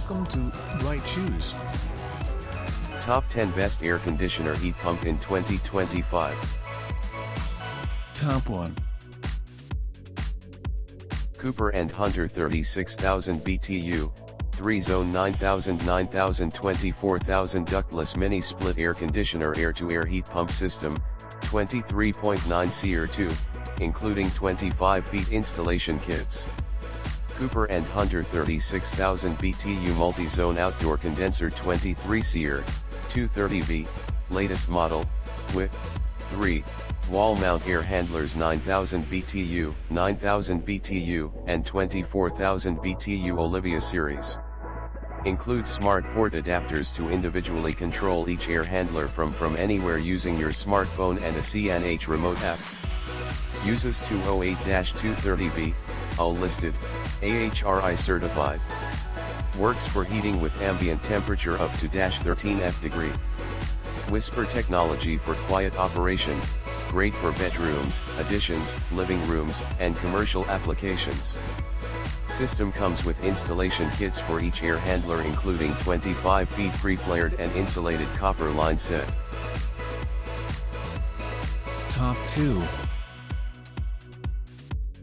Welcome to Right Choose. Top 10 Best Air Conditioner Heat Pump in 2025. Top 1. Cooper & Hunter 36,000 BTU, 3-zone 9,000 24,000 ductless mini split air conditioner air-to-air heat pump system, 23.9 SEER 2, including 25 feet installation kits. Cooper & Hunter 36,000 BTU multi-zone outdoor condenser 23 SEER, 230V, latest model, with 3. Wall mount air handlers 9,000 BTU, and 24,000 BTU Olivia series. Includes smart port adapters to individually control each air handler from anywhere using your smartphone and a CNH remote app. Uses 208-230V, all listed, AHRI certified. Works for heating with ambient temperature up to -13 degree. Whisper technology for quiet operation, great for bedrooms, additions, living rooms, and commercial applications. System comes with installation kits for each air handler including 25 feet pre-flared and insulated copper line set. Top 2.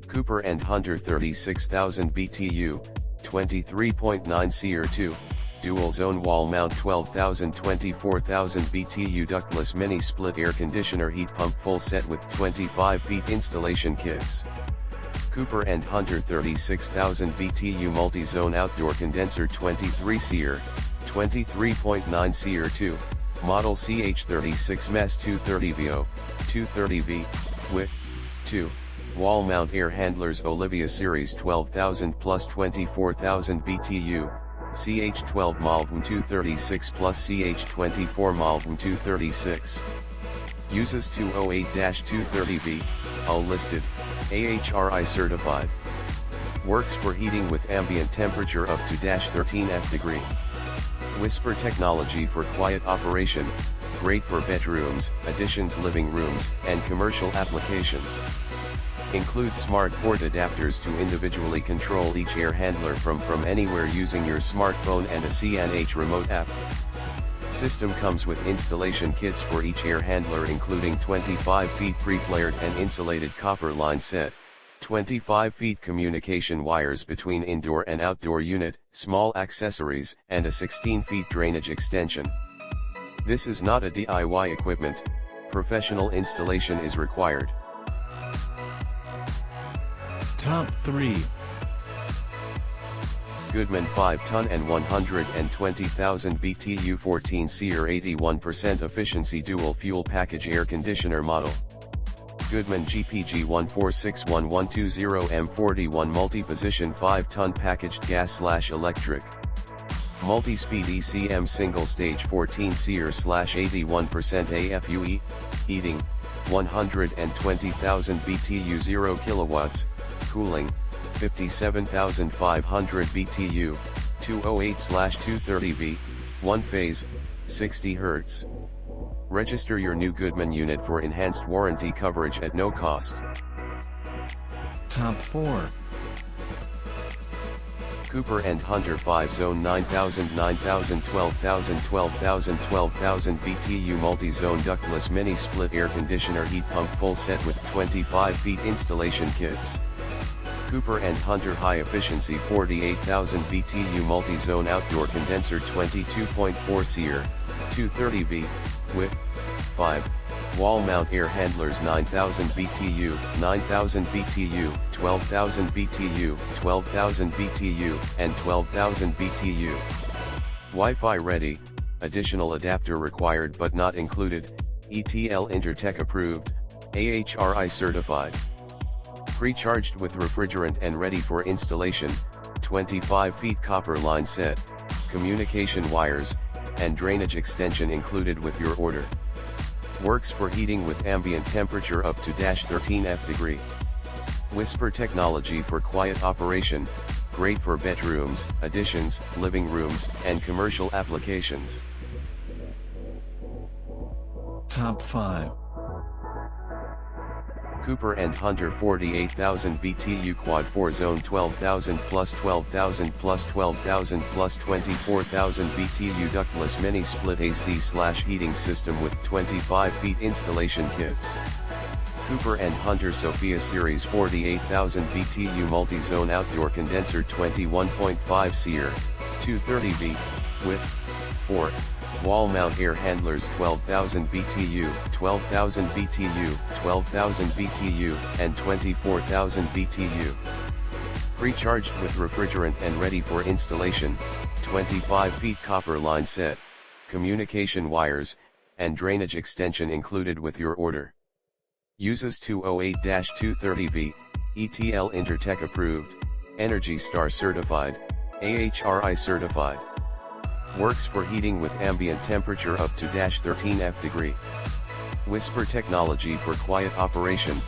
Cooper & Hunter 36,000 BTU, 23.9 SEER 2, dual zone wall mount 12,000 24,000 BTU ductless mini split air conditioner heat pump full set with 25 feet installation kits. Cooper & Hunter 36,000 BTU multi-zone outdoor condenser 23 SEER, 23.9 SEER 2, model CH36 MES 230VO, 230V, with 2. Wall mount air handlers Olivia series 12,000 plus 24,000 BTU, CH12 Malvern 236 plus CH24 Malvern 236. Uses 208-230V, all listed, AHRI certified. Works for heating with ambient temperature up to -13 degree. Whisper technology for quiet operation, great for bedrooms, additions living rooms, and commercial applications. Includes smart port adapters to individually control each air handler from anywhere using your smartphone and a CNH remote app. System comes with installation kits for each air handler including 25 feet pre-flared and insulated copper line set, 25 feet communication wires between indoor and outdoor unit, small accessories, and a 16 feet drainage extension. This is not a DIY equipment, professional installation is required. Top 3. Goodman 5-ton and 120,000 BTU 14 SEER 81% efficiency dual fuel package air conditioner model. Goodman GPG 1461120M41 multi-position 5-ton packaged gas/electric. Multi-speed ECM single stage 14 SEER/81% AFUE, heating, 120,000 BTU 0 kilowatts, cooling, 57,500 BTU, 208/230V, 1 phase, 60 Hz. Register your new Goodman unit for enhanced warranty coverage at no cost. Top 4. Cooper & Hunter 5-zone 9,000 12,000 12,000 BTU multi-zone ductless mini split air conditioner heat pump full set with 25 feet installation kits. Cooper & Hunter high efficiency 48,000 BTU multi-zone outdoor condenser 22.4 SEER, 230V, with 5. Wall mount air handlers 9,000 BTU, 12,000 BTU, 12,000 BTU, and 12,000 BTU. Wi-Fi ready, additional adapter required but not included, ETL Intertech approved, AHRI certified. Pre-charged with refrigerant and ready for installation, 25 feet copper line set, communication wires, and drainage extension included with your order. Works for heating with ambient temperature up to -13 degree. Whisper technology for quiet operation, great for bedrooms, additions, living rooms, and commercial applications. Top 5. Cooper and Hunter 48,000 BTU Quad 4 Zone 12,000 plus 12,000 plus 12,000 plus 24,000 BTU Ductless Mini Split AC/heating system with 25 feet installation kits. Cooper and Hunter Sophia Series 48,000 BTU Multi-Zone Outdoor Condenser 21.5 SEER, 230V, with 4. Wall mount air handlers 12,000 BTU, 12,000 BTU, 12,000 BTU, and 24,000 BTU. Pre-charged with refrigerant and ready for installation, 25 feet copper line set, communication wires, and drainage extension included with your order. Uses 208-230V, ETL Intertech approved, Energy Star certified, AHRI certified. Works for heating with ambient temperature up to -13 degree. Whisper technology for quiet operation,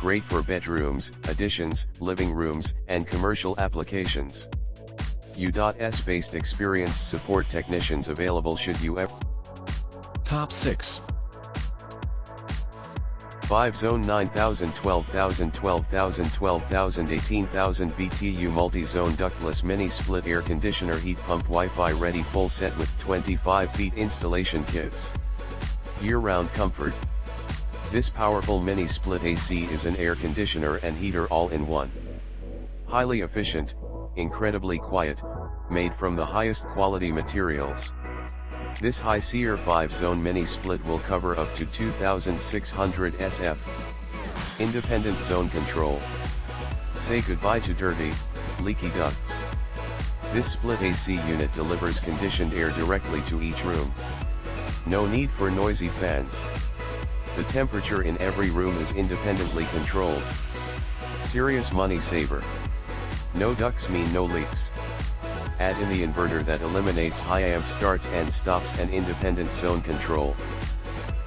great for bedrooms, additions, living rooms, and commercial applications. U.S-based experienced support technicians available should you ever. Top 6. 5 Zone 9,000 12,000 12,000 12,000 18,000 BTU Multi-Zone Ductless Mini Split Air Conditioner Heat Pump Wi-Fi Ready Full Set with 25 feet installation kits. Year-round comfort. This powerful mini split AC is an air conditioner and heater all in one. Highly efficient, incredibly quiet, made from the highest quality materials. This high SEER 5-zone mini split will cover up to 2,600 SF. Independent zone control. Say goodbye to dirty, leaky ducts. This split AC unit delivers conditioned air directly to each room. No need for noisy fans. The temperature in every room is independently controlled. Serious money saver. No ducts mean no leaks. Add in the inverter that eliminates high amp starts and stops and independent zone control.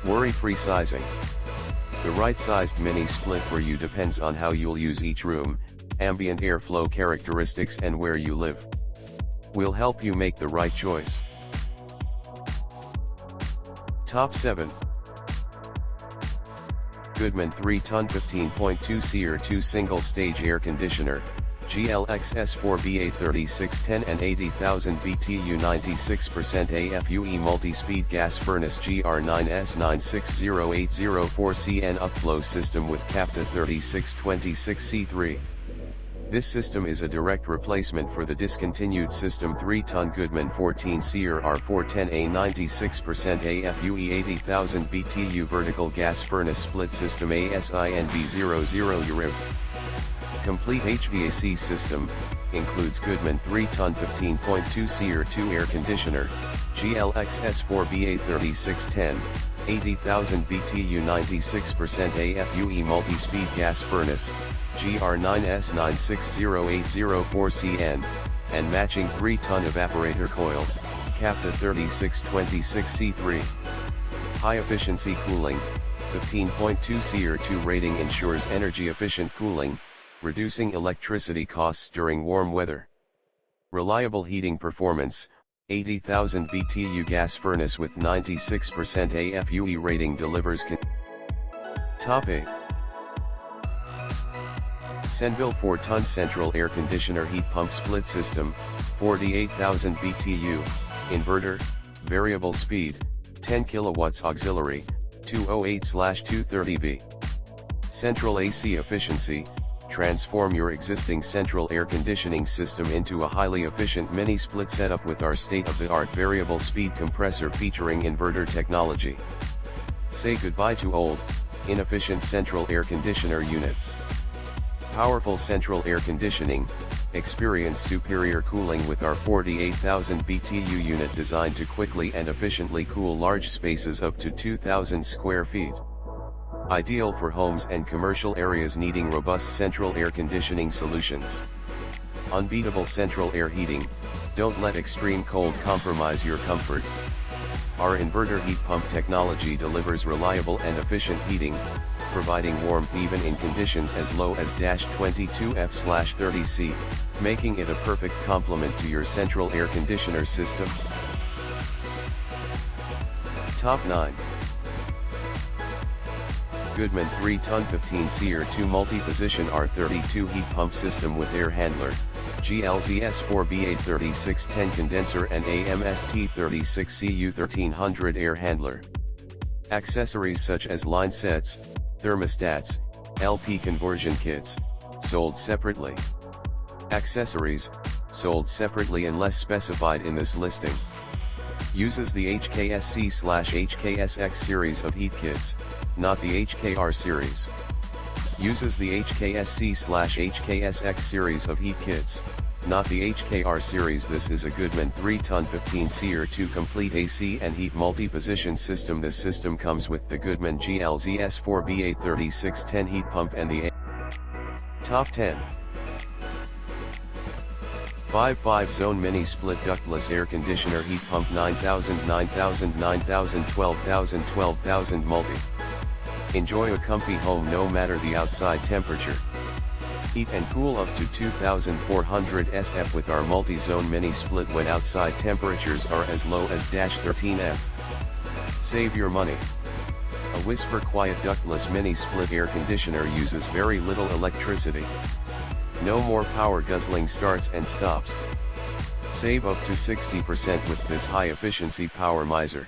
Worry-free sizing. The right-sized mini split for you depends on how you'll use each room, ambient airflow characteristics and where you live. We'll help you make the right choice. Top 7. Goodman 3-ton 15.2 SEER 2 single-stage air conditioner, GLXS4BA 3610 and 80,000 BTU 96% AFUE multi-speed gas furnace GR9S960804CN upflow system with CAPTA 3626C3. This system is a direct replacement for the discontinued system 3-ton Goodman 14 SEER R410A 96% AFUE 80,000 BTU vertical gas furnace split system ASINB00 URIB. Complete HVAC system, includes Goodman 3-ton 15.2 SEER 2 air conditioner, GLXS4BA 3610, 80,000 BTU 96% AFUE multi-speed gas furnace, GR9S960804CN, and matching 3-ton evaporator coil, CAPTA 3626C3. High efficiency cooling, 15.2 SEER 2 rating ensures energy efficient cooling, reducing electricity costs during warm weather. Reliable heating performance, 80,000 BTU gas furnace with 96% AFUE rating delivers. Top 8. Senville 4-ton central air conditioner heat pump split system, 48,000 BTU, inverter, variable speed, 10 kilowatts auxiliary, 208/230V. Central AC efficiency. Transform your existing central air conditioning system into a highly efficient mini split setup with our state-of-the-art variable speed compressor featuring inverter technology. Say goodbye to old, inefficient central air conditioner units. Powerful central air conditioning, experience superior cooling with our 48,000 BTU unit designed to quickly and efficiently cool large spaces up to 2,000 square feet. Ideal for homes and commercial areas needing robust central air conditioning solutions. Unbeatable central air heating, don't let extreme cold compromise your comfort. Our inverter heat pump technology delivers reliable and efficient heating, providing warmth even in conditions as low as -22°F/30°C, making it a perfect complement to your central air conditioner system. Top 9. Goodman 3-ton 15 SEER 2 multi-position R32 heat pump system with air handler, GLZS4BA3610 condenser and AMST36CU1300 air handler. Accessories such as line sets, thermostats, LP conversion kits, sold separately. Accessories, sold separately unless specified in this listing. Uses the HKSC/HKSX series of heat kits, not the HKR series. Uses the HKSC/HKSX series of heat kits, not the HKR series. This is a Goodman 3-ton 15 SEER 2 complete AC and heat multi-position system. This system comes with the Goodman GLZS4BA3610 heat pump and the Top 10. 5-zone mini split ductless air conditioner heat pump 9000, 9000, 9000, 12000, 12000 multi. Enjoy a comfy home no matter the outside temperature. Heat and cool up to 2400 SF with our multi-zone mini split when outside temperatures are as low as -13 F. Save your money. A whisper quiet ductless mini split air conditioner uses very little electricity. No more power guzzling starts and stops. Save up to 60% with this high efficiency power miser.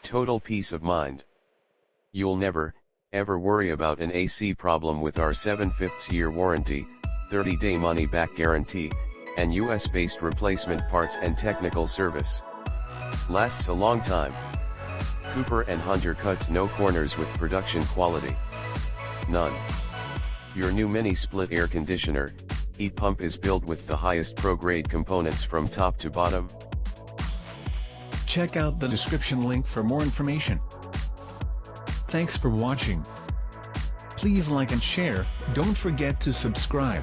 Total peace of mind. You'll never, ever worry about an AC problem with our 7/5 year warranty, 30-day money-back guarantee, and US-based replacement parts and technical service. Lasts a long time. Cooper & Hunter cuts no corners with production quality. None. Your new mini split air conditioner, heat pump is built with the highest pro-grade components from top to bottom. Check out the description link for more information. Thanks for watching. Please like and share, don't forget to subscribe.